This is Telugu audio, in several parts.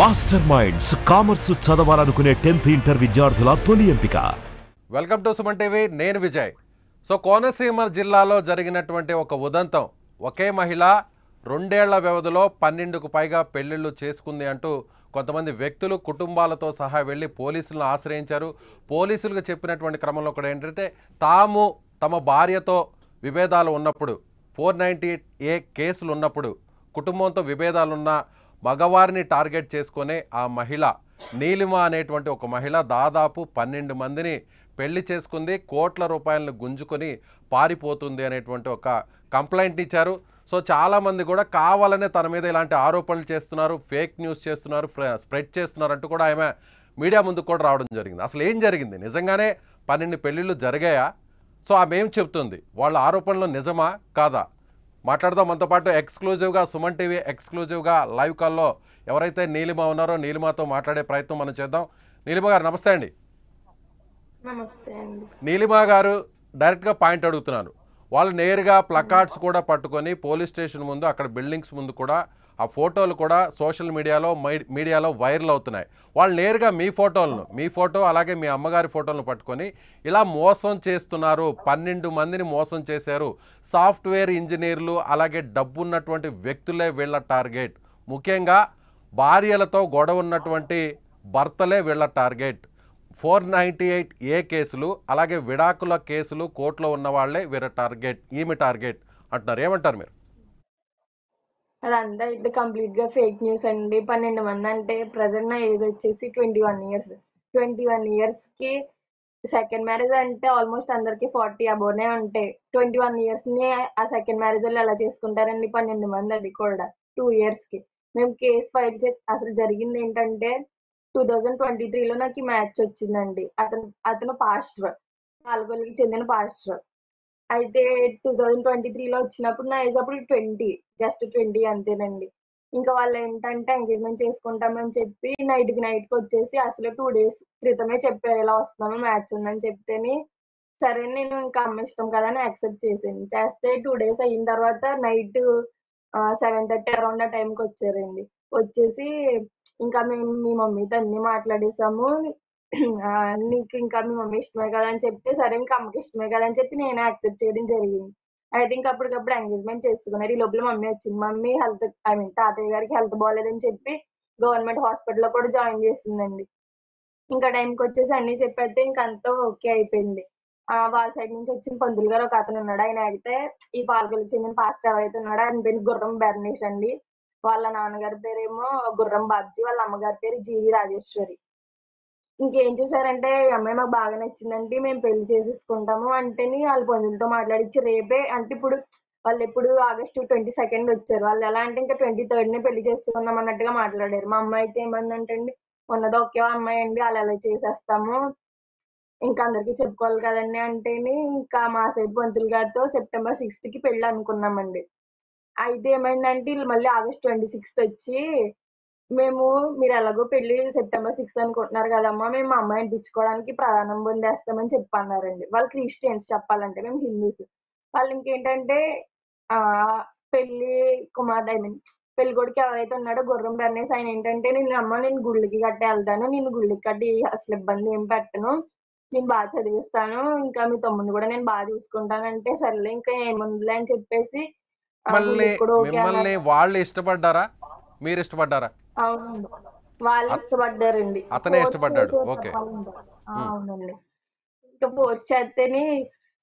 మాస్టర్ మైండ్స్ కామర్స్ చదవాలనుకునే 10th ఇంటర్ విద్యార్థుల తొలి ఎంపిక. వెల్కమ్ టు సుమన్ టీవీ, నేను విజయ్. కోనసీమ జిల్లాలో జరిగినటువంటి ఒక ఉదంతం, ఒకే మహిళ 2 ఏళ్ల వ్యవధిలో 12కు పైగా పెళ్లిళ్ళు చేసుకుంది అంటూ కొంతమంది వ్యక్తులు కుటుంబాలతో సహా వెళ్ళి పోలీసులను ఆశ్రయించారు. పోలీసులకు చెప్పినటువంటి క్రమంలో కూడా ఏంటంటే తాము తమ భార్యతో విభేదాలు ఉన్నప్పుడు 498A కేసులు ఉన్నప్పుడు కుటుంబంతో విభేదాలున్న మగవారిని టార్గెట్ చేసుకునే ఆ మహిళ నీలిమ అనేటువంటి ఒక మహిళ దాదాపు 12 మందిని పెళ్లి చేసుకుంది, కోట్ల రూపాయలను గుంజుకొని పారిపోతుంది అనేటువంటి ఒక కంప్లైంట్ ఇచ్చారు. చాలామంది కూడా కావాలనే తన మీద ఇలాంటి ఆరోపణలు చేస్తున్నారు, ఫేక్ న్యూస్ చేస్తున్నారు, స్ప్రెడ్ చేస్తున్నారు అంటూ కూడా ఆమె మీడియా ముందుకు కూడా రావడం జరిగింది. అసలు ఏం జరిగింది, నిజంగానే 12 పెళ్ళిళ్ళు జరిగాయా? ఆమె ఏం చెప్తుంది, వాళ్ళ ఆరోపణలు నిజమా కాదా మాట్లాడదాం. మనతో పాటు ఎక్స్క్లూజివ్గా సుమన్ టీవీ ఎక్స్క్లూజివ్గా లైవ్ కాల్లో ఎవరైతే నీలిమ ఉన్నారో నీలిమతో మాట్లాడే ప్రయత్నం మనం చేద్దాం. నీలిమ గారు నమస్తే అండి. నమస్తే అండి. నీలిమ గారు, డైరెక్ట్గా పాయింట్ అడుగుతున్నాను. వాళ్ళు నేరుగా ప్లకార్డ్స్ కూడా పట్టుకొని పోలీస్ స్టేషన్ ముందు, అక్కడ బిల్డింగ్స్ ముందు కూడా ఆ ఫోటోలు కూడా సోషల్ మీడియాలో వైరల్ అవుతున్నాయి. వాళ్ళు నేరుగా మీ ఫోటో అలాగే మీ అమ్మగారి ఫోటోలను పట్టుకొని ఇలా మోసం చేస్తున్నారు, 12 మందిని మోసం చేశారు, సాఫ్ట్వేర్ ఇంజనీర్లు అలాగే డబ్బున్నటువంటి వ్యక్తులే వీళ్ళ టార్గెట్, ముఖ్యంగా భార్యలతో గొడవ ఉన్నటువంటి భర్తలే వీళ్ళ టార్గెట్, 498A కేసులు అలాగే విడాకుల కేసులు కోర్టులో ఉన్న వాళ్ళే వీళ్ళ టార్గెట్, ఈమె టార్గెట్ అంటున్నారు. ఏమంటారు మీరు? అదంతా అయితే కంప్లీట్ గా ఫేక్ న్యూస్ అండి. 12 మంది అంటే ప్రెసెంట్ నా ఏజ్ వచ్చేసి 21 ఇయర్స్. 21 ఇయర్స్ కి సెకండ్ మ్యారేజ్ అంటే ఆల్మోస్ట్ అందరికి 40 అబోనే ఉంటాయి. 21 ఇయర్స్ ని ఆ సెకండ్ మ్యారేజ్ వాళ్ళు ఎలా చేసుకుంటారండి? 12 మంది, అది కూడా 2 ఇయర్స్ కి. మేము కేసు ఫైల్ చేసి అసలు జరిగింది ఏంటంటే 2023లో నాకు ఈ మ్యాచ్ వచ్చిందండి. అతను పాస్టర్, పాల్గొల్లికి చెందిన పాస్టర్. అయితే 2023లో వచ్చినప్పుడు నా ఏజ్ అప్పుడు 20, జస్ట్ 20 అంతేనండి. ఇంకా వాళ్ళు ఏంటంటే ఎంగేజ్మెంట్ చేసుకుంటామని చెప్పి నైట్కి వచ్చేసి అసలు 2 డేస్ క్రితమే చెప్పారు ఇలా వస్తున్నాము, మ్యాచ్ ఉందని చెప్తేని సరే నేను ఇంకా అమ్మ ఇష్టం కదా అని యాక్సెప్ట్ చేశాను. చేస్తే 2 డేస్ అయిన తర్వాత నైట్ 7:30 అరౌండ్ ఆ టైంకి వచ్చారండి. వచ్చేసి ఇంకా మేము మీ మమ్మీతో అన్ని మాట్లాడేసాము, నీకు ఇంకా మీ మమ్మీ ఇష్టమే కదా అని చెప్తే సరే ఇంకా అమ్మకి ఇష్టమే కదా అని చెప్పి నేనే యాక్సెప్ట్ చేయడం జరిగింది. అయితే ఇంకా అప్పటికప్పుడు ఎంగేజ్మెంట్ చేసుకున్నారు. ఈ లోపల మమ్మీ వచ్చింది. మమ్మీ తాతయ్య గారికి హెల్త్ బాగాలేదని చెప్పి గవర్నమెంట్ హాస్పిటల్లో కూడా జాయిన్ చేసిందండి. ఇంకా టైంకి వచ్చేసి అన్ని చెప్పేస్తే ఇంకా అంతా ఓకే అయిపోయింది. వాళ్ళ సైడ్ నుంచి వచ్చిన పంతులు గారు ఒక అతను ఉన్నాడు. ఆయన అయితే ఈ పాలకొల్లుకి చెందిన పాస్టర్ ఎవరైతే ఉన్నాడో ఆయన పేరు గుర్రం బెర్నేష్ అండి. వాళ్ళ నాన్నగారి పేరేమో గుర్రం బాబ్జీ, వాళ్ళ అమ్మగారి పేరు జీవి రాజేశ్వరి. ఇంకేం చేశారంటే ఈ అమ్మాయి మాకు బాగా నచ్చిందంటే మేము పెళ్లి చేసేసుకుంటాము అంటేని వాళ్ళ పంతులతో మాట్లాడించి రేపే, అంటే ఇప్పుడు వాళ్ళు ఎప్పుడు ఆగస్టు 22 వచ్చారు. వాళ్ళు ఎలా అంటే ఇంకా 23నే పెళ్లి చేసుకుందాం అన్నట్టుగా మాట్లాడారు. మా అమ్మాయి అయితే ఏమందంటే అండి, ఉన్నది ఒకే అమ్మాయి అండి, వాళ్ళు ఎలా చేసేస్తాము, ఇంకా అందరికీ చెప్పుకోవాలి కదండి అంటేని ఇంకా మా సైడ్ పంతులు గారితో సెప్టెంబర్ 6కి పెళ్లి అనుకున్నామండి. అయితే ఏమైందంటే వీళ్ళు మళ్ళీ ఆగస్ట్ 26 వచ్చి మీరు ఎలాగో పెళ్లి సెప్టెంబర్ 6 అనుకుంటున్నారు కదమ్మా, మేము మా అమ్మాయిని పిచ్చుకోవడానికి ప్రధానం పొందేస్తామని చెప్పన్నారండి. వాళ్ళు క్రిస్టియన్స్ చెప్పాలంటే, మేము హిందూస్. వాళ్ళు ఇంకేంటంటే పెళ్లి కుమార్తె పెళ్లి కొడుకు ఎవరైతే ఉన్నాడో గుర్రం బెర్నేసి ఆయన ఏంటంటే నేను గుళ్ళకి గట్ట వెళ్తాను, నేను గుళ్ళకి గట్టి అసలు ఇబ్బంది ఏం పెట్టను, నేను బాగా చదివిస్తాను, ఇంకా మీ తమ్ముడిని కూడా నేను బాగా చూసుకుంటానంటే సర్లే ఇంకా ఏముందిలే అని చెప్పేసి మిమ్మల్ని వాళ్ళు ఇష్టపడ్డారా, మీరు ఇష్టపడ్డారా? అవునండి, వాళ్ళు ఇష్టపడ్డారండి. అతనే ఇష్టపడ్డాడు. ఓకే. అవునండి. ఇంకా ఫోర్స్ చేస్తేనే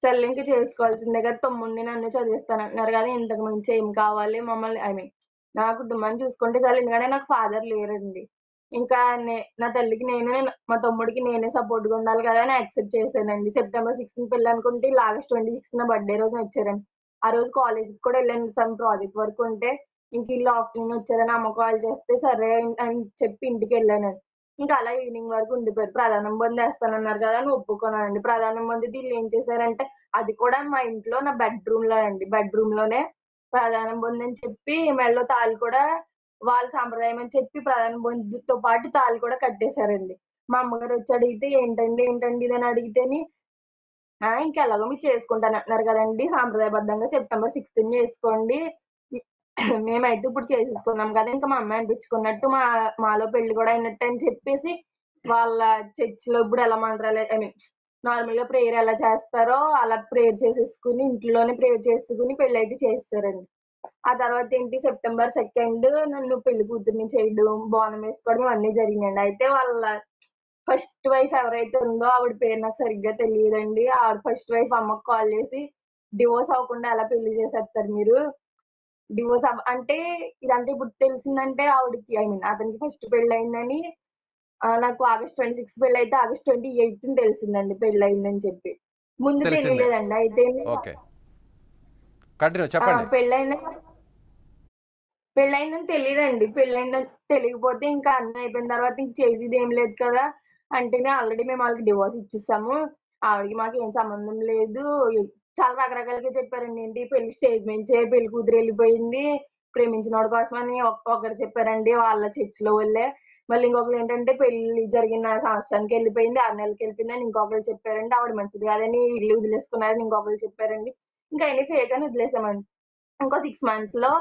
సర్లే ఇంకా చేసుకోవాల్సిందే కదా, తమ్ముడిని నన్ను చదివిస్తానంటున్నారు కదా, ఇంతకు మించి ఏం కావాలి, మమ్మల్ని నా కుటుంబాన్ని చూసుకుంటే చాలు. ఎందుకంటే నాకు ఫాదర్ లేరండి. ఇంకా నా తల్లికి మా తమ్ముడికి నేనే సపోర్ట్గా ఉండాలి కదా అని యాక్సెప్ట్ చేశానండి. సెప్టెంబర్ 6 పెళ్లి అనుకుంటే ఇలా ఆగస్ట్ 26 నా బర్త్డే రోజున వచ్చారండి. ఆ రోజు కాలేజ్కి కూడా వెళ్ళాను, సమ్ ప్రాజెక్ట్ వర్క్ ఉంటే. ఇంక ఇల్లు ఆఫ్టర్నూన్ వచ్చారని అమ్మ కాల్ చేస్తే సరే అని చెప్పి ఇంటికి వెళ్ళానండి. ఇంకా అలా ఈవినింగ్ వరకు ఉండిపోయారు. ప్రధానం పొందేస్తానన్నారు కదా అని ఒప్పుకున్నానండి. ప్రధానం పొందితే వీళ్ళు ఏం చేశారంటే, అది కూడా మా ఇంట్లో నా బెడ్రూమ్ లోనే ప్రధానం పొందని చెప్పి మెడలో తాళి కూడా వాళ్ళ సాంప్రదాయం అని చెప్పి ప్రధానం పొందితో పాటు తాళి కూడా కట్టేశారండి. మా అమ్మగారు వచ్చి అడిగితే ఏంటండి ఇదని అడిగితేని ఇంకెలాగో మీరు చేసుకుంటానంటున్నారు కదండి, సాంప్రదాయబద్ధంగా సెప్టెంబర్ 6 చేసుకోండి, మేమైతే ఇప్పుడు చేసేసుకున్నాం కదా, ఇంకా మా అమ్మాయి అనిపించుకున్నట్టు మాలో పెళ్లి కూడా అయినట్టు అని చెప్పేసి వాళ్ళ చర్చిలో ఇప్పుడు ఎలా మంత్రాలు ఐ మీన్ నార్మల్ గా ప్రేయర్ ఎలా చేస్తారో అలా ప్రేయర్ చేసేసుకుని ఇంట్లోనే ప్రేయర్ చేసుకుని పెళ్లి అయితే చేసేసారండి. ఆ తర్వాత ఏంటి సెప్టెంబర్ 2 నన్ను పెళ్లి కూతుర్ని చేయడం, బోనం వేసుకోవడం అన్నీ జరిగినాయండి. అయితే వాళ్ళ ఫస్ట్ వైఫ్ ఎవరైతే ఉందో ఆవిడ పేరు నాకు సరిగ్గా తెలియదండి. ఆవిడ ఫస్ట్ వైఫ్ అమ్మకి కాల్ చేసి డివోర్స్ అవ్వకుండా ఎలా పెళ్లి చేసేస్తారు మీరు, డివోర్స్ అంటే ఇదంతా ఇప్పుడు తెలిసిందంటే ఆవిడకి ఐ మీన్ అతనికి ఫస్ట్ పెళ్ళయిందని. నాకు ఆగస్ట్ 26 పెళ్ళైతే ఆగస్ట్ 28 తెలిసిందండి పెళ్ళయిందని చెప్పి. ముందు తెలిసిందే. తెలియలేదండి. అయితే ఓకే, కంటిన్యూ చెప్పండి. పెళ్ళైన పెళ్ళయిందని తెలీదండి. పెళ్ళయిందని తెలియకపోతే ఇంకా అన్నీ అయిపోయిన తర్వాత ఇంక చేసేదేం లేదు కదా! అంటేనే ఆల్రెడీ మేము ఆళ్ళకి డివోర్స్ ఇచ్చేసాము. ఆవిడకి మాకేం సంబంధం లేదు. చాలా రకరకాలుగా చెప్పారండి. ఏంటి పెళ్లి స్టేజ్ మించే పెళ్లి కూతురు ఎళ్ళిపోయింది. ప్రేమించినోడి కోసమని ఒకరు చెప్పారండి వాళ్ళ చర్చిలో వాళ్ళే. మళ్ళీ ఇంకొకళ్ళేంటంటే పెళ్లి జరిగిన సంవత్సరానికి ఎళ్ళిపోయింది, 6 నెలలకి ఎళ్ళిపోయిందని ఇంకొకళ్ళు చెప్పారండి. ఆవిడ మంచిది కాదని ఇల్లు వదిలేసుకున్నారని ఇంకొకళ్ళు చెప్పారండి. ఇంకా అయన్నీ ఫేక్ అని వదిలేసామండి. ఇంకో 6 మంత్స్‌లో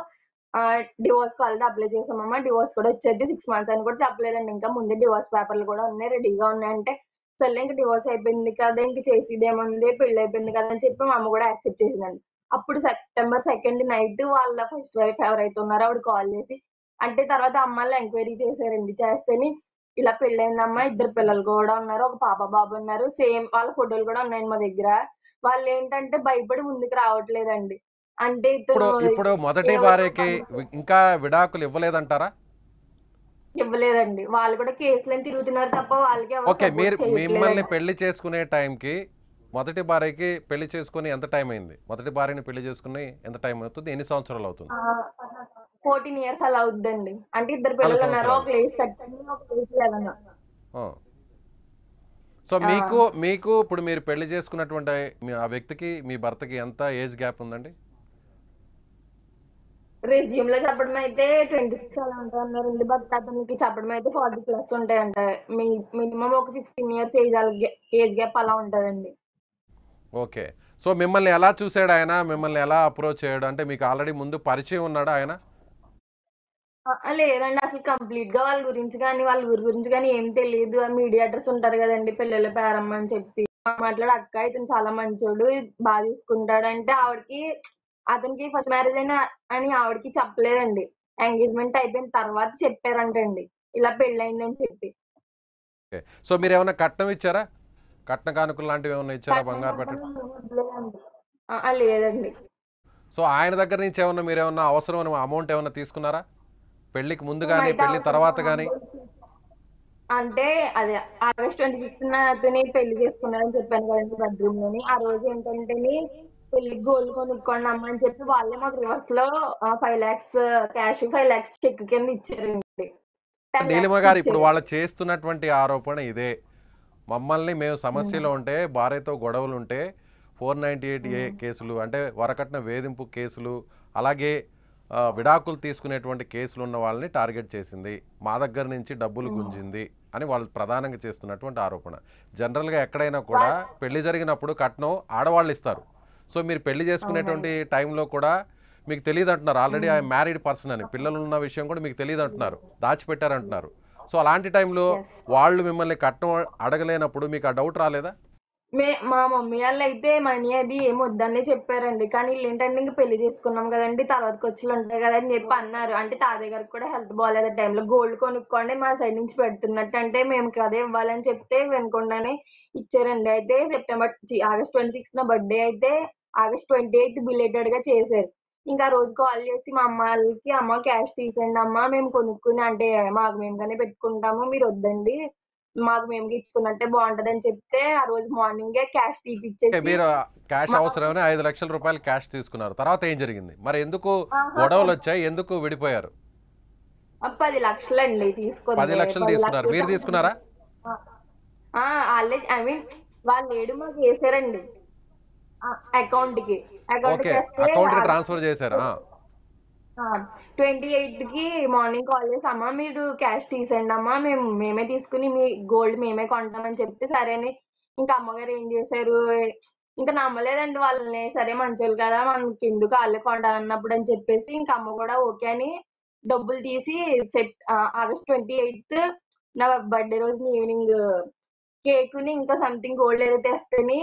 డివోర్స్‌కి ఆల్రెడీ అప్లై చేసామమ్మా. డివోర్స్ కూడా వచ్చేద్ది. 6 మంత్స్ అని కూడా చెప్పలేదండి. ఇంకా ముందే డివోర్స్ పేపర్‌లు కూడా ఉన్నాయి. రెడీగా ఉన్నాయంటే, సర్లే ఇంక డివోర్స్ అయిపోయింది కదా! ఇంక చేసేదేముంది పెళ్లయిపోయింది కదా! అని చెప్పి మా అమ్మ కూడా యాక్సెప్ట్ చేసిందండి. అప్పుడు సెప్టెంబర్ 2 నైట్ వాళ్ళ ఫస్ట్ వైఫ్ ఎవరైతే ఉన్నారో ఆవిడ కాల్ చేసి అంటే తర్వాత అమ్మాళ్ళు ఎంక్వైరీ చేశారండి. చేస్తేని ఇలా పెళ్లయిందమ్మా. 2 పిల్లలు కూడా ఉన్నారు. ఒక పాప, బాబు ఉన్నారు. సేమ్ వాళ్ళ ఫోటోలు కూడా ఉన్నాయండి మా దగ్గర. వాళ్ళేంటంటే భయపడి ముందుకు రావట్లేదండి. అంటే ఇప్పుడు ఇతను ఇప్పుడు మొదటి ఎవరో భార్యకి ఇంకా విడాకులు ఇవ్వలేదంటారా? ఇవ్వలేదండి. వాళ్ళు కూడా కేసులని తిరుగుతున్నారు తప్ప వాళ్ళకి ఎవరు ఓకే, సపోర్ట్ మీరు మిమ్మల్ని చేయట్లేదండి. పెళ్లి చేసుకునే టైంకి మొదటి భార్యకి పెళ్లి చేసుకుని ఎంత టైం అయింది? మొదటి భార్యని పెళ్లి చేసుకుని ఎంత టైం అవుతుంది? ఎన్ని సంవత్సరాలు అవుతుంది? 14 ఇయర్స్ అలా అవుద్దండి. అంటే 2 4 పిల్లలున్నారు. సంవత్సరాలు. ఒకళ్ళు ఏజ్ 13, ఒకళ్ళు ఏజ్ 11. ఆ. సో ఆ! మీకు మీకు ఇప్పుడు మీరు పెళ్లి చేసుకున్నటువంటి ఆ వ్యక్తికి మీ భర్తకి ఎంత ఏజ్ గ్యాప్ ఉందండి? రెజ్యూమ్‌లో చెప్పడం అయితే 26 అలా ఉంటాయన్నారండి. బట్ అతనికి చెప్పడం అయితే 40 ప్లస్ ఉంటాయంట. మీ మినిమమ్ ఒక 15 ఇయర్స్ ఏజ్ గ్యాప్ అలా ఉంటదండి. ఓకే. సో మిమ్మల్ని ఎలా చూసాడు ఆయన? మిమ్మల్ని ఎలా అప్రోచ్ అయ్యాడు? అంటే మీకు ఆల్రెడీ ముందు పరిచయం ఉన్నాడా ఆయన? లేదండి. అసలు కంప్లీట్‌గా వాళ్ళ గురించి గాని, వాళ్ళ ఊరు గురించి గాని ఏం తెలీదు. మీడియేటర్స్ ఉంటారు గదండీ! పిల్లల పేరమ్మ అని చెప్పి. మాట్లాడి అక్క ఇతను చాలా మంచోడు, చూసుకుంటాడంటే ఆవిడకి అతనికి ఫస్ట్ మ్యారేజ్ అని ఆవిడకి చెప్పలేదండి. ఎంగేజ్‌మెంట్ అయిపోయిన తర్వాత చెప్పారంటండి. ఇలా పెళ్లయిందని చెప్పి. ఓకే. సో మీరేమన్నా కట్నం ఇచ్చారా? కట్న కానుకలు లాంటివి ఏమన్నా ఇచ్చారా? కట్నం బంగారు మాత్రం పెట్టడం? ఏమి ఇవ్వలేదండి. లేదండి. సో ఆయన దగ్గర నుంచి ఏమన్నా మీరేమన్నా అవసరమైన అమౌంట్ ఏమన్నా తీసుకున్నారా? పెళ్ళికి ముందు గాని, మేమైతే పెళ్లి అవసరమైన తర్వాత గాని? అంటే అదే ఆగస్ట్ 26న అతని పెళ్లి చేసుకున్నారని చెప్పాను కదండీ బెడ్‌రూమ్‌లోని. ఆ రోజు ఏంటంటేని పెళ్ళికి గోల్డ్ కొనుక్కోండి అమ్మ అని చెప్పి వాళ్ళే మాకు రివర్స్‌లో 5,00,000 క్యాష్, 5,00,000 చెక్ కింద ఇచ్చారండి. నీలిమ 10,00,000 గారు ఇప్పుడు ఇచ్చారు. వాళ్ళు చేస్తున్నటువంటి ఆరోపణ ఇదే. మమ్మల్ని మేము హ్మ్. సమస్యలో ఉంటే, భార్యతో గొడవలుంటే 498 హ్మ్. కేసులు అంటే వరకట్న వేధింపు కేసులు, అలాగే విడాకులు తీసుకునేటువంటి కేసులు ఉన్న వాళ్ళని టార్గెట్ చేసింది. మా దగ్గర నుంచి డబ్బులు హ్మ్. గుంజింది అని వాళ్ళు ప్రధానంగా చేస్తున్నటువంటి ఆరోపణ. జనరల్‌గా ఎక్కడైనా కూడా వాళ్ళ పెళ్లి జరిగినప్పుడు కట్నం ఆడవాళ్ళు ఇస్తారు. సో మీరు పెళ్లి చేసుకునేటువంటి అవునండి. టైంలో కూడా మీకు తెలీదంటున్నారు. ఆల్రెడీ హ్మ్. మ్యారీడ్ పర్సన్ అని. పిల్లలున్న విషయం కూడా మీకు తెలీదంటున్నారు. దాచిపెట్టారంటున్నారు. సో అలాంటి టైంలో యెస్. వాళ్ళు మిమ్మల్ని కట్నం అడగలేనప్పుడు మీకు ఆ డౌట్ రాలేదా? మా మమ్మీ ఆళ్ళైతే మనీ అది ఏమి వద్దనే చెప్పారండి. కానీ ఈళ్ళేంటంటే ఇంక పెళ్లి చేసుకున్నాం గదండీ! తర్వాత ఖర్చులుంటాయి గదా! అని జెప్పి అన్నారు. అంటే తాతయ్య గారికి కూడా హెల్త్ బాలేదు ఆ టైంలో. గోల్డ్ కొనుక్కోండి మా సైడ్ నుంచి పెడుతున్నట్టు అంటే మేము అదే ఇవ్వాలని చెప్తే వినకుండానే ఇచ్చారండి. అయితే ఆగస్ట్ 26 నా బర్త్‌డే అయితే ఆగస్ట్ 28 బిలేటెడ్‌గా చేశారు. ఇంకా ఆ రోజు కాల్ చేసి మా అమ్మ ఆళ్ళకి, "అమ్మ క్యాష్ తీసేయండి అమ్మ మేము కొనుక్కుని అంటే మాకు మేముగానే పెట్టుకుంటాము. మీరొద్దండి. మాకు మేము ఇచ్చుకున్నట్టే బావుంటదని" చెప్తే, ఆ రోజు మార్నింగే క్యాష్ ఓకే. తీపిచ్చేసి మీరు క్యాష్ మా అవసరమని రూ. 5,00,000 క్యాష్ తీసుకున్నారు. తర్వాత ఏం జరిగింది? మరి ఎందుకు అహా! గొడవలొచ్చాయి? ఎందుకు విడిపోయారు? 10,00,000 తీసుకుంది. 10,00,000 తీసుకున్నారు. 10,00,000 మీరు తీసుకున్నారా? ఆ! ఆ! ఆళ్ళే ఐ మీన్ వాళ్ళేడు మాకేసారండి. ఆ! అకౌంట్‌కి. ఓకే. అకౌంట్‌కేస్తే అకౌంట్‌కి అది ట్రాన్స్‌ఫర్ చేశారు. ఆ! ఆ! 28కి మార్నింగ్ కాల్ చేసి, "అమ్మ మీరు క్యాష్ తీసేయండమ్మా. మేమే తీసుకొని మీ గోల్డ్ మేమే కొంటామని" చెప్తే, సరే అని ఇంకా అమ్మగారు ఏం చేశారు, ఇంకా నమ్మలేదండి వాళ్ళని. సరే మంచోళ్ళు కదా మనకి ఎందుకు వాళ్ళే కొంటానన్నప్పుడు అని చెప్పేసి ఇంకా అమ్మ కూడా ఓకే అని డబ్బులు తీసి ఆగస్ట్ 28 నా బర్త్డే రోజున ఈవినింగ్ కేకుని ఇంకా సంథింగ్ గోల్డ్ ఏదో తెస్తేని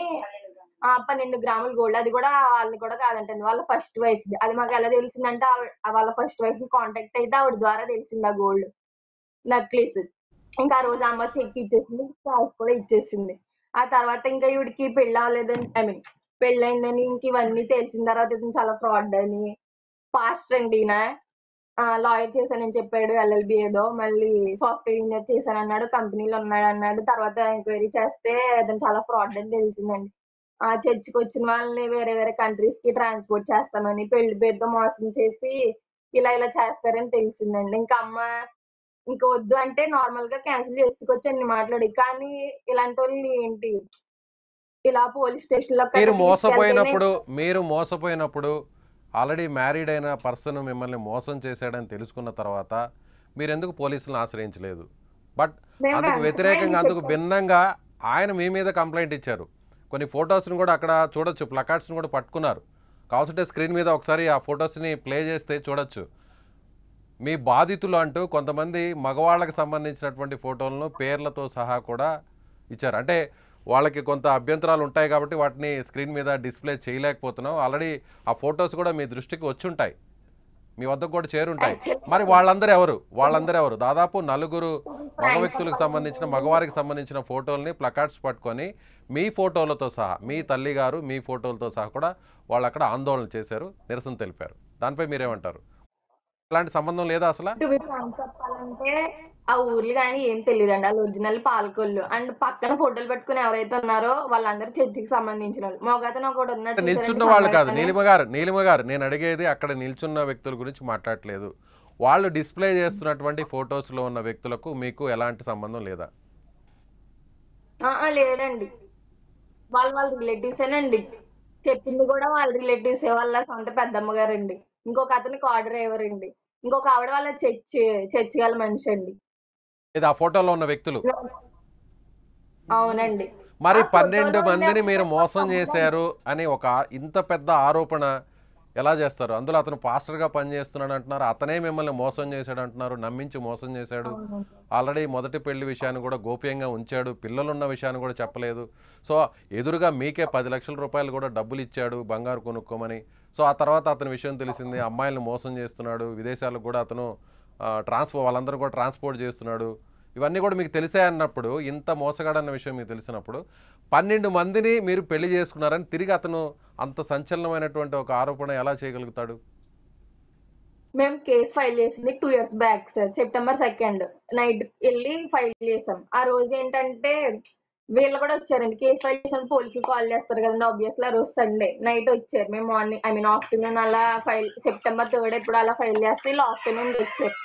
12 గ్రాముల గోల్డ్. అది కూడా వాళ్ళని కూడా కాదంటండి, వాళ్ళ ఫస్ట్ వైఫ్. అది మాకు ఎలా తెలిసిందంటే వాళ్ళ ఫస్ట్ వైఫ్ ని కాంటాక్ట్ అయితే ఆవిడ ద్వారా తెలిసింది ఆ గోల్డ్ నక్లీస్. ఇంకా ఆ రోజు అమ్మ చెక్ ఇచ్చేసింది, క్యాష్ కూడా ఇచ్చేసింది. ఆ తర్వాత ఇంకా ఈవిడికి పెళ్లి అవ్వలేదని, ఐ మీన్ పెళ్ళయిందని ఇంక ఇవన్నీ తెలిసిన తర్వాత ఇతను చాలా ఫ్రాడ్ అని, పాస్టర్ అండి ఈయన. లాయర్ చేశానని చెప్పాడు, ఎల్ఎల్బి ఏదో. మళ్ళీ సాఫ్ట్వేర్ ఇంజనీర్ చేశానన్నాడు, కంపెనీలో ఉన్నాడు అన్నాడు. తర్వాత ఎంక్వైరీ చేస్తే అతను చాలా ఫ్రాడ్ అని తెలిసిందండి. చర్చికి వచ్చిన వాళ్ళని వేరే వేరే కంట్రీస్ కి ట్రాన్స్పోర్ట్ చేస్తామని, పెళ్లి పేరుతో మోసం చేసి ఇలా ఇలా చేస్తారని తెలిసిందండి. ఇంకా అమ్మ ఇంకా వద్దు అంటే నార్మల్ గా క్యాన్సిల్ చేసుకొచ్చి అన్ని మాట్లాడి, కానీ ఇలాంటి వాళ్ళు ఏంటి ఇలా పోలీస్ స్టేషన్ లో మీరు తీసుకెళ్తేనే మోసపోయినప్పుడు ఆల్రెడీ మ్యారీడ్ అయిన పర్సన్ మిమ్మల్ని మోసం చేశాడని తెలుసుకున్న తర్వాత మీరు ఎందుకు పోలీసులను ఆశ్రయించలేదు? బట్ మేము అందుకు వ్యతిరేకంగా, అందుకు భిన్నంగా ఆయన మీ మీద కంప్లైంట్ ఇచ్చారు. కొన్ని ఫొటోస్ని కూడా అక్కడ చూడొచ్చు, ప్లకార్డ్స్ని కూడా పట్టుకున్నారు. కావాల్సింటే స్క్రీన్ మీద ఒకసారి ఆ ఫొటోస్ని ప్లే చేస్తే చూడొచ్చు. మీ బాధితులు అంటూ కొంతమంది మగవాళ్ళకి సంబంధించినటువంటి ఫోటోలను పేర్లతో సహా కూడా ఇచ్చారు. అంటే వాళ్ళకి కొంత అభ్యంతరాలు ఉంటాయి కాబట్టి వాటిని స్క్రీన్ మీద డిస్ప్లే చేయలేకపోతున్నాం. ఆల్రెడీ ఆ ఫొటోస్ కూడా మీ దృష్టికి వచ్చి ఉంటాయి, మీ వద్దకు కూడా చేరుంటాయి. మరి వాళ్ళందరూ ఎవరు? దాదాపు 4 మగ వ్యక్తులకు సంబంధించిన, మగవారికి సంబంధించిన ఫోటోల్ని ప్లకార్డ్స్ పట్టుకొని మీ ఫోటోలతో సహా, మీ తల్లి గారు మీ ఫోటోలతో సహా కూడా వాళ్ళు అక్కడ ఆందోళన చేశారు, నిరసన తెలిపారు. దానిపై మీరేమంటారు? ఇలాంటి సంబంధం లేదా అసలు? చెప్పాలంటే ఆ ఊర్లు కానీ ఏం తెలియదండి. వాళ్ళు ఒరిజినల్ పాలకొల్లు. అండ్ పక్కన ఫోటోలు పెట్టుకుని ఎవరైతే ఉన్నారో వాళ్ళందరూ చర్చికి సంబంధించిన వాళ్ళు. మొగతను ఒకడు ఉన్నాడు నిల్చున్న చూసారండి వాళ్ళు కాదు సంఘటన. నీలిమ గారు, నేను అడిగేది అక్కడ నిల్చున్న వ్యక్తుల గురించి మాట్లాడట్లేదు. వాళ్ళు డిస్ప్లే చేస్తున్నటువంటి ఫొటోస్లో ఉన్న వ్యక్తులకు మీకు ఎలాంటి సంబంధం లేదా? లేదండి, వాళ్ళ రిలేటివ్సేనండి. చెప్పింది కూడా వాళ్ళ రిలేటివ్సే, వాళ్ళ సొంత పెద్దమ్మ గారండి. ఇంకొక అతను కార్ డ్రైవర్ అండి. ఇంకొక ఆవిడ వాళ్ళ చర్చి గల మనిషి అండి. ఇది ఆ ఫోటోలో ఉన్న వ్యక్తులు. అవునండి. మరి ఆ 12 ఫోటోలో ఉండే మందిని మీరు మోసం చేశారు అని ఒక ఇంత పెద్ద ఆరోపణ ఎలా చేస్తారు? అందులో అతను పాస్టర్గా పనిచేస్తున్నాడు అంటున్నారు, అతనే మిమ్మల్ని మోసం చేశాడు అంటున్నారు, నమ్మించి మోసం చేశాడు. అవునండి. ఆల్రెడీ మొదటి పెళ్లి విషయాన్ని కూడా గోప్యంగా ఉంచాడు, పిల్లలున్న విషయాన్ని కూడా చెప్పలేదు. సో ఎదురుగా మీకే 10 లక్షల రూపాయలు కూడా డబ్బులు ఇచ్చాడు బంగారు కొనుక్కోమని. సో ఆ తర్వాత అతని విషయం తెలిసింది, అమ్మాయిలను మోసం చేస్తున్నాడు, విదేశాలకు కూడా అతను వాళ్ళందరూ కూడా ట్రాన్స్పోర్ట్ చేస్తున్నాడు. ఇవన్నీ కూడా మీకు తెలిసే అన్నప్పుడు, ఇంత మోసగాడన్న విషయం మీకు తెలిసినప్పుడు 12 మందిని మీరు పెళ్లి చేసుకున్నారని తిరిగి అతను అంత సంచలనమైనటువంటి ఒక ఆరోపణ ఎలా చేయగలుగుతాడు? మేము కేసు ఫైల్ చేసింది 2 years back sir. September 2 night వెళ్ళి ఫైల్ చేసాం. ఆ రోజు ఏంటంటే వీళ్ళు కూడా వచ్చారండి. కేసు ఫైల్ చేసినప్పుడు పోలీసులు కాల్ చేస్తారు కదండి, ఆబ్వియస్లీ ఆ రోజు సండే నైట్ వచ్చారు. మేము మార్నింగ్, ఐ మీన్ ఆఫ్టర్నూన్ అలా ఫైల్, సెప్టెంబర్ 3 ఎప్పుడు అలా ఫైల్ చేస్తే వీళ్ళు ఆఫ్టర్నూన్ వచ్చారు.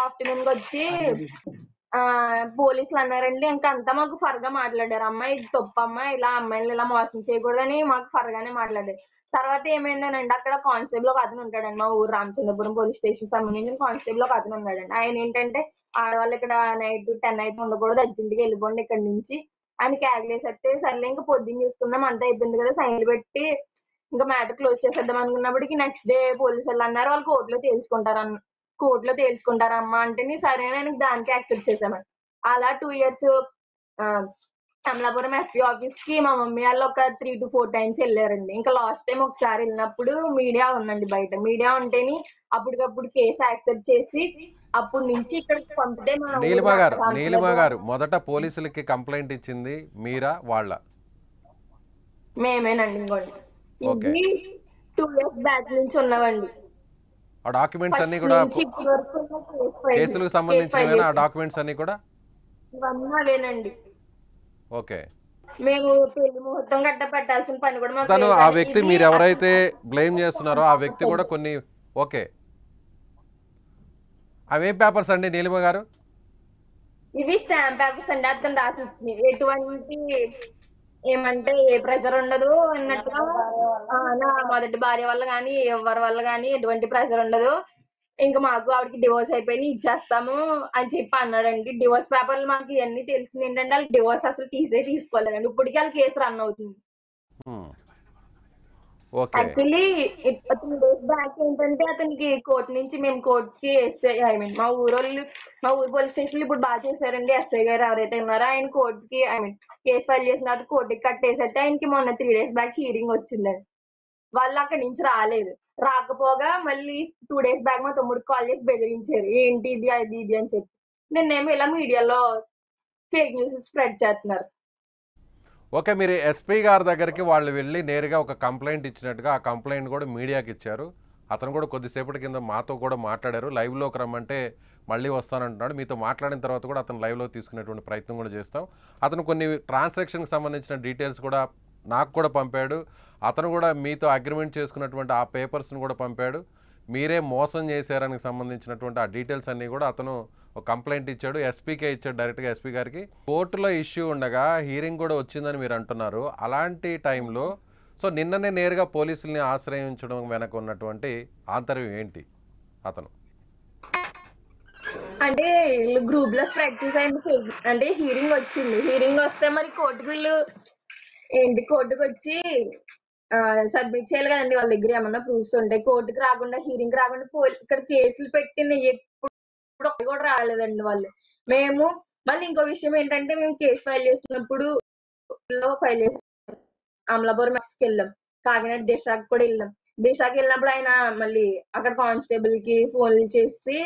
ఆఫ్టర్నూన్ వచ్చి పోలీసులు అన్నారండి, ఇంకా అంతా మాకు ఫర్గా మాట్లాడారు. అమ్మాయి ఇది తప్పమ్మా, ఇలా అమ్మాయిని ఇలా మోసం చేయకూడదని మాకు ఫర్గానే మాట్లాడారు. తర్వాత ఏమైందనండి, అక్కడ కానిస్టేబుల్ ఒక అతను ఉంటాడండి, మా ఊరు రామచంద్రపురం పోలీస్ స్టేషన్ సంబంధించిన కానిస్టేబుల్ ఒక అతను ఉన్నాడండి. ఆయన ఏంటంటే ఆడవాళ్ళు ఇక్కడ నైట్ 10 అయితే ఉండకూడదు, అర్జెంట్గా వెళ్ళిపోండి ఇక్కడ నుంచి అని క్యాగ్లేసేస్తే, సర్లే ఇంకా పొద్దున్న చూసుకుందాం అంతా అయిపోయింది కదా సైన్లు పెట్టి ఇంకా మ్యాటర్ క్లోజ్ చేసేద్దాం అనుకున్నప్పటికి నెక్స్ట్ డే పోలీసు వాళ్ళు అన్నారు వాళ్ళు కోర్టులో తేల్చుకుంటారమ్మా అంటే సరేనని దానికి యాక్సెప్ట్ చేసామండి. అలా 2 years అమలాపురం ఎస్పీ ఆఫీస్ కి మా మమ్మీ వాళ్ళు ఒక 3 to 4 times వెళ్ళారండి. ఇంకా లాస్ట్ టైం ఒకసారి వెళ్ళినప్పుడు మీడియా ఉందండి బయట. మీడియా ఉంటేని అప్పటికప్పుడు కేసు యాక్సెప్ట్ చేసి అప్పటి నుంచి ఇక్కడికి పంపితే మా నీలిమ గారు మొదట పోలీసులకి కంప్లైంట్ ఇచ్చింది మీరా వాళ్ళ? మేమేనండి. ఇంకోండి ఇది 2 years బ్యాక్ నుంచి ఉన్నవండి. ఆ డాక్యుమెంట్స్ అన్ని కూడా కేసులకు సంబంధించిన ఆ డాక్యుమెంట్స్ అన్ని కూడా ఇవన్నీ అవేనండి. ఓకే. మేము పెళ్లి ముహూర్తం గట్ట పెట్టాల్సిన పని కూడా మాకు తను ఆ వ్యక్తి మీరు ఎవరైతే బ్లేమ్ చేస్తున్నారో ఆ వ్యక్తి కూడా కొన్ని ఓకే. అవేం పేపర్స్ అండి నీలిమ గారు? ఇవి స్టాంప్ పేపర్స్ అండి. అతను రాసి ఇచ్చింది. ఎటువంటి ఏమంటే ఏ ప్రెషర్ ఉండదు అన్నట్టుగా, నా మొదటి భార్య వల్ల కానీ ఎవరి వల్ల కానీ ఎటువంటి ప్రెషర్ ఉండదు, ఇంకా మాకు ఆవిడకి డివోర్స్ అయిపోయి ఇచ్చేస్తాము అని చెప్పి అన్నాడండి. డివోర్స్ పేపర్లు మాకు ఇవన్నీ తెలిసింది ఏంటంటే వాళ్ళకి డివోర్స్ అసలు తీసుకోలేదండి. ఇప్పటికీ వాళ్ళ కేసు రన్ అవుతుంది. ఓకే. యాక్చువల్లీ 2 డేస్ బ్యాక్ ఏంటంటే అతనికి కోర్టు నుంచి మేము కోర్టుకి ఎస్ఐ ఐ మీన్ మా ఊరు పోలీస్ స్టేషన్ ఇప్పుడు బాగా చేశారండి. ఎస్ఐ గారు ఎవరైతే ఉన్నారో ఆయన కోర్టుకి ఐ మీన్ కేసు ఫైల్ చేసిన తర్వాత కోర్టుకి కట్టేసైతే ఆయనకి మొన్న 3 డేస్ బ్యాక్ హీరింగ్ వచ్చిందండి. వాళ్ళు అక్కడి నుంచి రాలేదు. రాకపోగా మళ్ళీ 2 డేస్ బ్యాక్ మా తమ్ముడికి కాల్ చేసి బెదిరించారు. ఏంటి ఇది అది ఇది అని చెప్పి. నిన్నేమో ఇలా మీడియాలో ఫేక్ న్యూస్ స్ప్రెడ్ చేస్తున్నారు. ఓకే. మీరు ఎస్పీ గారి దగ్గరికి వాళ్ళు వెళ్ళి నేరుగా ఒక కంప్లైంట్ ఇచ్చినట్టుగా ఆ కంప్లైంట్ కూడా మీడియాకి ఇచ్చారు. అతను కూడా కొద్దిసేపటి కింద మాతో కూడా మాట్లాడారు. లైవ్లోకి రమ్మంటే మళ్ళీ వస్తానంటున్నాడు. మీతో మాట్లాడిన తర్వాత కూడా అతను లైవ్లో తీసుకునేటువంటి ప్రయత్నం కూడా చేస్తాం. అతను కొన్ని ట్రాన్సాక్షన్కి సంబంధించిన డీటెయిల్స్ కూడా నాకు కూడా పంపాడు. అతను కూడా మీతో అగ్రిమెంట్ చేసుకున్నటువంటి ఆ పేపర్స్ని కూడా పంపాడు. మీరే మోసం చేశారని సంబంధించినటువంటి ఆ డీటెయిల్స్ అన్నీ కూడా అతను ఒక కంప్లైంట్ ఇచ్చాడు. ఎస్పీకే ఇచ్చాడు, డైరెక్ట్గా ఎస్పీ గారికి. కోర్టులో ఇష్యూ ఉండగా హీరింగ్ కూడా వచ్చిందని మీరు అంటున్నారు. అలాంటి టైంలో సో నిన్ననే నేరుగా పోలీసుల్ని ఆశ్రయించడం వెనక ఉన్నటువంటి ఆంతర్యం ఏంటి అతను? అంటే వీళ్ళు గ్రూప్ లో స్ప్రెడ్ చేసాయండి. అంటే హీరింగ్ వచ్చింది. హీరింగ్ వస్తే మరి కోర్టుకు వచ్చి సబ్మిట్ చేయాలి కదండి. వాళ్ళ దగ్గర ఏమన్నా ప్రూఫ్స్ ఉంటాయి. కోర్టుకు రాకుండా హీరింగ్ రాకుండా ఇక్కడ కేసులు పెట్టిన ఎప్పుడు కూడా రాలేదండి వాళ్ళు. మేము మళ్ళీ ఇంకో విషయం ఏంటంటే మేము కేసు ఫైల్ చేసినప్పుడు ఫైల్ చేసాం. అమలాపురం కి వెళ్ళాం. కాకినాడ దిశకి కూడా వెళ్ళాం. దిశకి వెళ్ళినప్పుడు ఆయన మళ్ళీ అక్కడ కానిస్టేబుల్ కి ఫోన్లు చేసి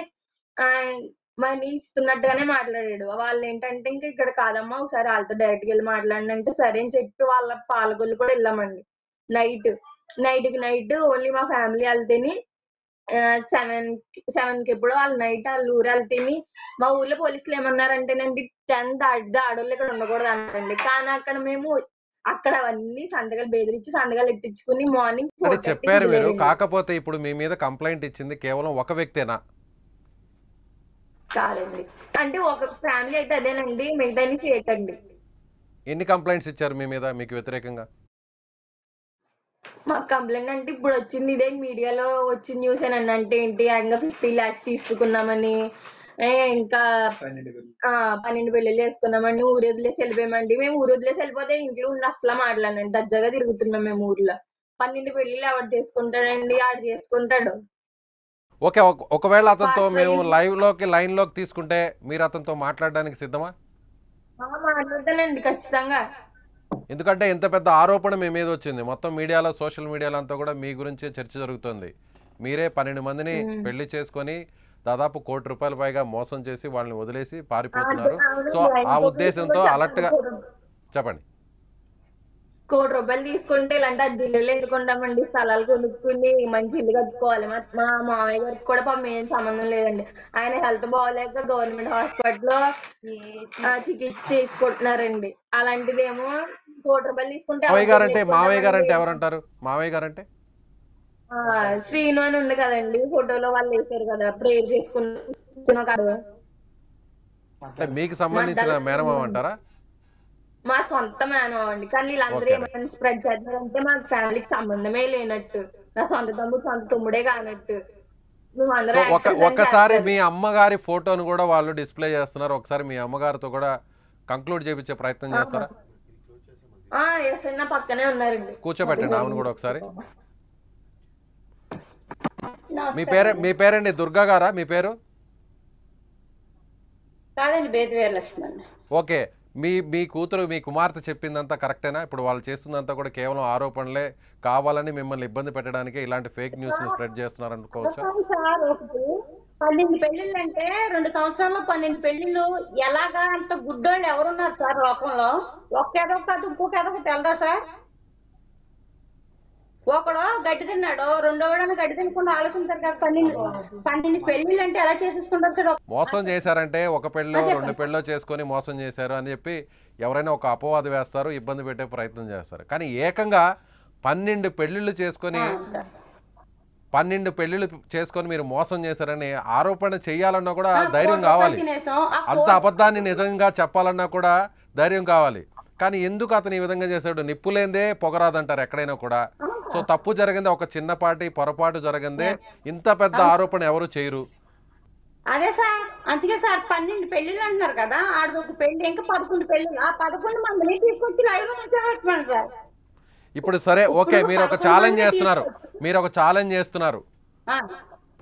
మనీ ఇస్తున్నట్టుగానే మాట్లాడాడు. వాళ్ళు ఏంటంటే ఇంకా ఇక్కడ కాదమ్మా ఒకసారి వాళ్ళతో డైరెక్ట్ గా వెళ్ళి మాట్లాడండి అంటే సరే అని చెప్పి వాళ్ళ పాలకొల్లు కూడా వెళ్ళామండి. నైట్ ఓన్లీ మా ఫ్యామిలీ వెళ్తేని 7 కి ఎప్పుడో వాళ్ళ నైట్ వాళ్ళ ఊరు వెళ్తేని మా ఊర్లో పోలీసులు ఏమన్నారంటేనండి 10 దాటితే ఆడవాళ్ళు ఇక్కడ ఉండకూడదు అన్నారండి. కానీ అక్కడ అవన్నీ సంతకాలు బెదిరించి సంతకాలు ఇప్పించుకుని మార్నింగ్ అని 4:30కి చెప్పారు మీరు. వదిలేరండి. కాకపోతే ఇప్పుడు మీ మీద కంప్లైంట్ ఇచ్చింది కేవలం ఒక వ్యక్తేనా? కాదండి. అంటే ఒక ఫ్యామిలీ అయితే అదేనండి, మిగతా ఫేక్ అండి. ఎన్ని కంప్లైంట్స్ ఇచ్చారు మీ మీద మీకు వ్యతిరేకంగా? మాకు కంప్లైంట్ అంటే ఇప్పుడు వచ్చింది ఇదే మీడియాలో వచ్చిన న్యూస్ ఏనండి. అంటే ఏంటి ఏకంగా 50 lakhs తీసుకున్నామని, ఇంకా 12 పెళ్లిళ్ళు చేసుకున్నామని, ఊరు వదిలేసి వెళ్ళిపోయామండి. మేము ఊరు వదిలేసి వెళ్ళిపోతే ఇంట్లో ఉండి అసలు మాట్లాడినండి. దర్జాగా తిరుగుతున్నాం మేము ఊర్లో. 12 పెళ్లిళ్ళు ఎవరు చేసుకుంటాడండి? ఆడు చేసుకుంటాడు. ఓకే. ఒకవేళ అతనితో పాస్టర్ మేము అయ్యి లైన్లోకి తీసుకుంటే మీరు అతనితో మాట్లాడడానికి సిద్ధమా? మాట్లాడతానండి ఖచ్చితంగా. ఎందుకంటే ఇంత పెద్ద ఆరోపణ మీ మీద వచ్చింది. మొత్తం మీడియాలో, సోషల్ మీడియాలో అంతా కూడా మీ గురించే చర్చ జరుగుతుంది. మీరే 12 మందిని పెళ్లి చేసుకొని దాదాపు ₹1,00,00,000 పైగా మోసం చేసి వాళ్ళని వదిలేసి పారిపోతున్నారు. సో ఆ ఉద్దేశంతో అలర్ట్గా చెప్పండి. ₹1,00,00,000 తీసుకుంటే ఇలాంటి అద్దెలు ఎందుకుంటామండి? స్థలాలు కొనుక్కుని మంచి ఇల్లు కట్టుకోవాలి. మా మామయ్య గారికి కూడా పాపం ఏం సంబంధం లేదండి. ఆయన హెల్త్ బాగోలేక గవర్నమెంట్ హాస్పిటల్లో చికిత్స తీసుకుంటున్నారండి. అలాంటిదేమో ₹1,00,00,000 తీసుకుంటే ఎవరు పెళ్లి మావయ్య గారంటే చేసుకుంటామండి? ఎవరంటారు? మావయ్య గారంటే శ్రీను అని ఉంది కదండి, ఫోటోలో వాళ్ళు వేసారు కదా, ప్రేయర్ చేసుకున్న కాదు. అంటే మీకు మా సంబంధించిన అద్దాల మేనమామ శ్రీను అంటారా? మా సొంత మేనమామ అండి. కానీ వీళ్ళందరూ ఓకే. ఏమైనా స్ప్రెడ్ చేస్తున్నారంటే మా ఫ్యామిలీకి సంబంధమే లేనట్టు. నా సొంత తమ్ముడే కానట్టు. సో మేమందరం యాక్టర్స్ అని ఒక్కసారి చేస్తారు. మీ అమ్మగారి ఫోటోను కూడా వాళ్ళు డిస్ప్లే చేస్తున్నారు. ఒకసారి మీ అమ్మగారితో కూడా కంక్లూడ్ చేయించే ప్రయత్నం చేస్తారా? ఎస్ నా పక్కనే ఉన్నారండి. కూర్చోబెట్టండి ఆమెను కూడా ఒకసారి. మీ పేరండి దుర్గా గారా మీ పేరు? కాదండి, బేతివేరు లక్ష్మణ్. ఓకే. మీ కూతురు మీ కుమార్తె చెప్పిందంతా కరెక్టేనా? ఇప్పుడు వాళ్ళు చేస్తుందంతా కూడా కేవలం ఆరోపణలే, కావాలని మిమ్మల్ని ఇబ్బంది పెట్టడానికి ఇలాంటి ఫేక్ న్యూస్ని స్ప్రెడ్ చేస్తున్నారు అనుకోవచ్చా? సార్ ఒకటి 12 పెళ్లిళ్ళు అంటే 2 సంవత్సరాల్లో 12 పెళ్లిళ్ళు ఎలాగా? అంత గుడ్డోళ్ళు ఎవరున్నారు సార్ లోకంలో? ఒక్క ఎదవ కాదు ఇంకొక ఎదవ తెలదా సార్? ఒకడు గడ్డి తిన్నాడు, రెండోవాడని గడ్డి తినకుండా ఆలోచించారు కదా. 12 పెళ్లిళ్ళు అంటే ఎలా చేసేసుకుంటారు సార్? మోసం చేశారంటే ఒక పెళ్ళో 2 పెళ్ళో చేసుకొని మోసం చేశారు అని చెప్పి ఎవరైనా ఒక అపవాదు వేస్తారు, ఇబ్బంది పెట్టే ప్రయత్నం చేస్తారు. కానీ ఏకంగా 12 పెళ్ళిళ్ళు చేసుకొని 12 పెళ్ళిళ్ళు చేసుకొని మీరు మోసం చేశారని ఆరోపణ చేయాలన్నా కూడా ధైర్యం కావాలి. అంత అబద్ధాన్ని నిజంగా చెప్పాలన్నా కూడా ధైర్యం కావాలి. కానీ ఎందుకు అతను ఈ విధంగా చేశాడు? నిప్పులేందే పొగరాదంటారు ఎక్కడైనా కూడా. సో తప్పు జరిగింది, ఒక చిన్నపాటి పొరపాటు జరిగిందే, ఇంత పెద్ద ఆరోపణ ఎవరు చేయరు. అదే సార్, అందుకే సార్ 12 పెళ్లిళ్ళు అంటున్నారు కదా, ఆడదొక పెళ్లి ఇంకా 11 పెళ్లిళ్ళు. ఆ 11 మందిని తీసుకొచ్చి లైవ్ లో పెట్టమని సార్. ఇప్పుడు సరే ఓకే, మీరు ఒక ఛాలెంజ్ చేస్తున్నారు.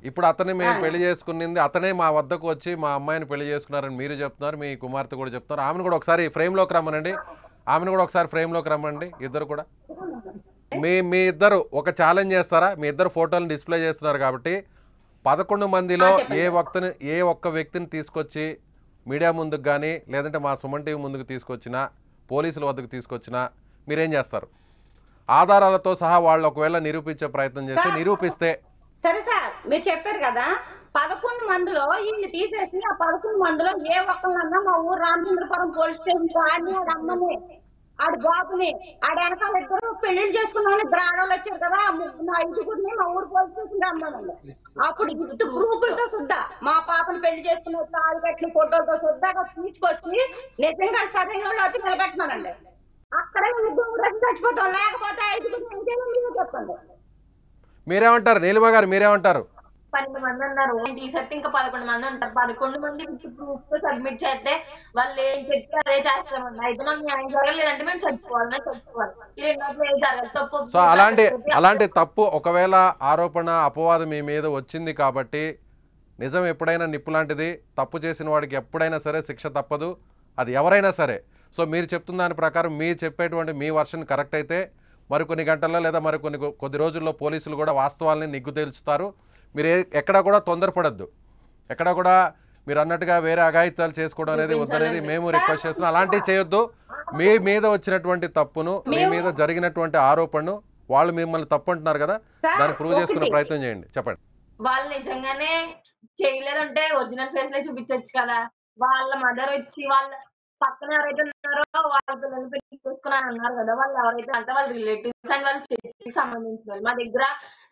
ఇప్పుడు అతన్ని మేము పెళ్లి చేసుకునింది, అతనే మా వద్దకు వచ్చి మా అమ్మాయిని పెళ్లి చేసుకున్నారని మీరు చెప్తున్నారు, మీ కుమార్తె కూడా చెప్తున్నారు. ఆమెను కూడా ఒకసారి ఫ్రేమ్లోకి రమ్మనండి. ఇద్దరు కూడా మీ ఇద్దరు ఒక ఛాలెంజ్ చేస్తారా? మీ ఇద్దరు ఫోటోలను డిస్ప్లే చేస్తున్నారు కాబట్టి 11 మందిలో ఏ ఒక్క వ్యక్తిని తీసుకొచ్చి మీడియా ముందుకు కానీ లేదంటే మా సుమన్ టీవీ ముందుకు తీసుకొచ్చినా, పోలీసుల వద్దకు తీసుకొచ్చినా మీరేం చేస్తారు? ఆధారాలతో సహా వాళ్ళు ఒకవేళ నిరూపించే ప్రయత్నం చేసి నిరూపిస్తే సరే సార్, మీరు చెప్పారు కదా 11 మందిలో వీళ్ళు తీసేసి ఆ 11 మందిలో ఏ ఒక్కళ్ళన్నా మా ఊరు రామచంద్రపురం పోలీస్ స్టేషన్ ఆడిని, ఆడ అమ్మని, ఆడి బాబుని, ఆడ వెనకాల ఇద్దరు పెళ్లిళ్ళు చేసుకున్నామని ఇద్దరు ఆడవాళ్ళు వచ్చారు కదా, నా ఐదుగురిని మా ఊరు పోలీస్ స్టేషన్ రమ్మనండి. అప్పుడు విత్ ప్రూఫ్లతో సుద్దా మా పాపను పెళ్లి చేసుకున్న తాళి కట్టిన ఫోటోలతో సుద్దాగా తీసుకొచ్చి నిజంగా సరైన వాళ్ళు వచ్చి నిలబెట్టమనండి. అక్కడ ఇద్దరు చచ్చిపోతాం, లేకపోతే ఐదుగురిని ఇంకేమో మీరే చెప్పండి. మీరేమంటారు నీలిమ గారు, మీరేమంటారు? 12 మంది అన్నారు, తీసేస్తే ఇంకా 11 మంది ఉంటారు. 11 మంది ప్రూఫ్ సబ్మిట్ చేస్తే వాళ్ళు ఏం చెప్తే అదే చేస్తామన్నా. అయితే మాకు న్యాయం జరగలేదంటే మేము చచ్చిపోవాలి. ఈ రెండో ఏం జరగదు. తప్పు సో అలాంటి తప్పు ఒకవేళ ఆరోపణ అపవాదం మీ మీద వచ్చింది కాబట్టి నిజం ఎప్పుడైనా నిప్పు లాంటిది. తప్పు చేసిన వాడికి ఎప్పుడైనా సరే శిక్ష తప్పదు, అది ఎవరైనా సరే. సో మీరు చెప్తున్న దాని ప్రకారం మీరు చెప్పేటువంటి మీ వర్షన్ కరెక్ట్ అయితే మరికొన్ని గంటల్లో లేదా కొద్ది రోజుల్లో పోలీసులు కూడా వాస్తవాలని నిగ్గు తేల్చుతారు. మీరు ఎక్కడా కూడా తొందరపడద్దు, ఎక్కడా కూడా మీరు అన్నట్టుగా వేరే అఘాయిత్యాలు చేసుకోవడం అనేది వద్దనేది మేము రిక్వెస్ట్ చేస్తున్నాం. అలాంటివి చేయొద్దు. మీ మీద వచ్చినటువంటి తప్పును, మీ మీద జరిగినటువంటి ఆరోపణను వాళ్ళు మిమ్మల్ని తప్పు అంటున్నారు కదా, దాన్ని ప్రూవ్ చేసుకునే ప్రయత్నం చేయండి. చెప్పండి. వాళ్ళు నిజంగానే చేయలేదంటే ఒరిజినల్ ఫేస్ లో చూపించవచ్చు కదా. వాళ్ళ మదర్ వచ్చి వాళ్ళ పక్కన ఎవరైతే ఉన్నారో వాళ్ళ పిల్లలు పెళ్లి చూసుకున్నాను అన్నారు కదా, వాళ్ళు ఎవరైతే అంటే వాళ్ళ రిలేటివ్స్ అండ్ వాళ్ళ చర్చికి సంబంధించిన వాళ్ళు. మా దగ్గర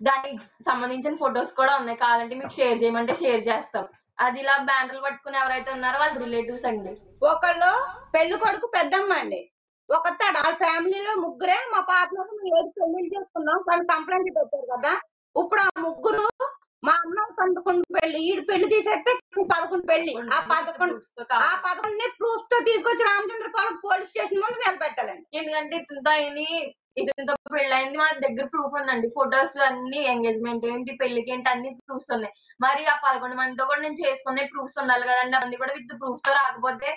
దానికి సంబంధించిన ఫొటోస్ కూడా ఉన్నాయి, కావాలంటే మీకు షేర్ చేయమంటే షేర్ చేస్తాం. అది ఇలా బ్యానర్లు పట్టుకుని ఎవరైతే ఉన్నారో వాళ్ళ రిలేటివ్స్ అండి. ఒకళ్ళు పెళ్లి కొడుకు పెద్దమ్మ అండి, ఒకతాడు వాళ్ళ ఫ్యామిలీలో ముగ్గురే. మా పాపలో మేము 7 పెళ్లిళ్ళు చేసుకున్నాం, కానీ కంప్లైంట్ పెట్టారు కదా. ఇప్పుడు ఆ ముగ్గురు మా అమ్మ 11 పెళ్లి, ఈడు పెళ్లి తీసేస్తే 11 పెళ్లి. ఆ 11 ప్రూఫ్ తో తీసుకొచ్చి రామచంద్రపురం పోలీస్ స్టేషన్ ముందు నిలబెట్టాలండి. ఎందుకంటే ఇతనితో పెళ్ళైంది, మా దగ్గర ప్రూఫ్ ఉందండి. ఫొటోస్ అన్ని, ఎంగేజ్మెంట్ ఏంటి, పెళ్లికి ఏంటి, అన్ని ప్రూఫ్స్ ఉన్నాయి. మరి ఆ 11 మందితో కూడా నేను చేసుకునే ప్రూఫ్స్ ఉండాలి కదండి. అన్ని కూడా విత్ ప్రూఫ్స్ తో రాకపోతే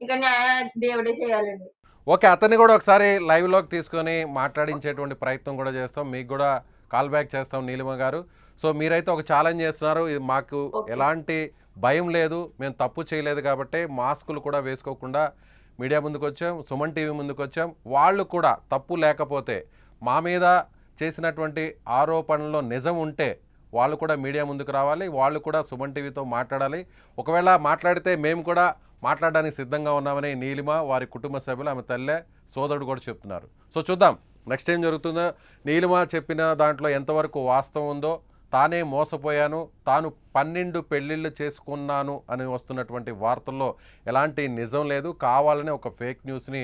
ఇక న్యాయ దేవుడే చేయాలండి. ఓకే, అతన్ని కూడా ఒకసారి లైవ్లోకి తీసుకొని మాట్లాడించేటువంటి ప్రయత్నం కూడా చేస్తాం. మీకు కూడా కాల్ బ్యాక్ చేస్తాం నీలిమ గారు. సో మీరైతే ఒక ఛాలెంజ్ చేస్తున్నారు, ఇది మాకు ఎలాంటి భయం లేదు, మేము తప్పు చేయలేదు కాబట్టి మాస్కులు కూడా వేసుకోకుండా మీడియా ముందుకు వచ్చాం, సుమన్ టీవీ ముందుకు వచ్చాం. వాళ్ళు కూడా తప్పు లేకపోతే, మా మీద చేసినటువంటి ఆరోపణలో నిజం ఉంటే వాళ్ళు కూడా మీడియా ముందుకు రావాలి, వాళ్ళు కూడా సుమన్ టీవీతో మాట్లాడాలి. ఒకవేళ మాట్లాడితే మేము కూడా మాట్లాడడానికి సిద్ధంగా ఉన్నామని నీలిమ, వారి కుటుంబ సభ్యులు, ఆమె తల్లే, సోదరుడు కూడా చెప్తున్నారు. సో చూద్దాం నెక్స్ట్ ఏం జరుగుతుందో. నీలిమ చెప్పిన దాంట్లో ఎంతవరకు వాస్తవం ఉందో, తానే మోసపోయాను, తాను 12 పెళ్ళిళ్ళు చేసుకున్నాను అని వస్తున్నటువంటి వార్తల్లో ఎలాంటి నిజం లేదు, కావాలని ఒక ఫేక్ న్యూస్ని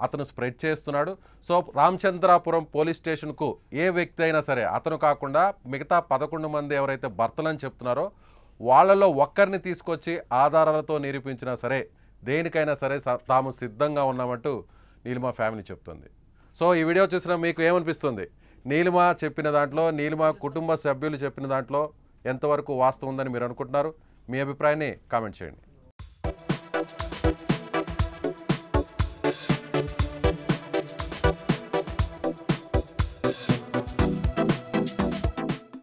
అతను స్ప్రెడ్ చేస్తున్నాడు. సో రామచంద్రాపురం పోలీస్ స్టేషన్కు ఏ వ్యక్తి అయినా సరే, అతను కాకుండా మిగతా 11 మంది ఎవరైతే భర్తలని చెప్తున్నారో వాళ్ళలో ఒక్కరిని తీసుకొచ్చి ఆధారాలతో నిరూపించినా సరే, దేనికైనా సరే తాము సిద్ధంగా ఉన్నామంటూ నీలిమ ఫ్యామిలీ చెప్తుంది. సో ఈ వీడియో చూసిన మీకు ఏమనిపిస్తుంది? నీలిమ చెప్పిన దాంట్లో, నీలిమ కుటుంబ సభ్యులు చెప్పిన దాంట్లో ఎంతవరకు వాస్తవం ఉందని మీరు అనుకుంటున్నారు? మీ అభిప్రాయాన్ని కామెంట్ చేయండి.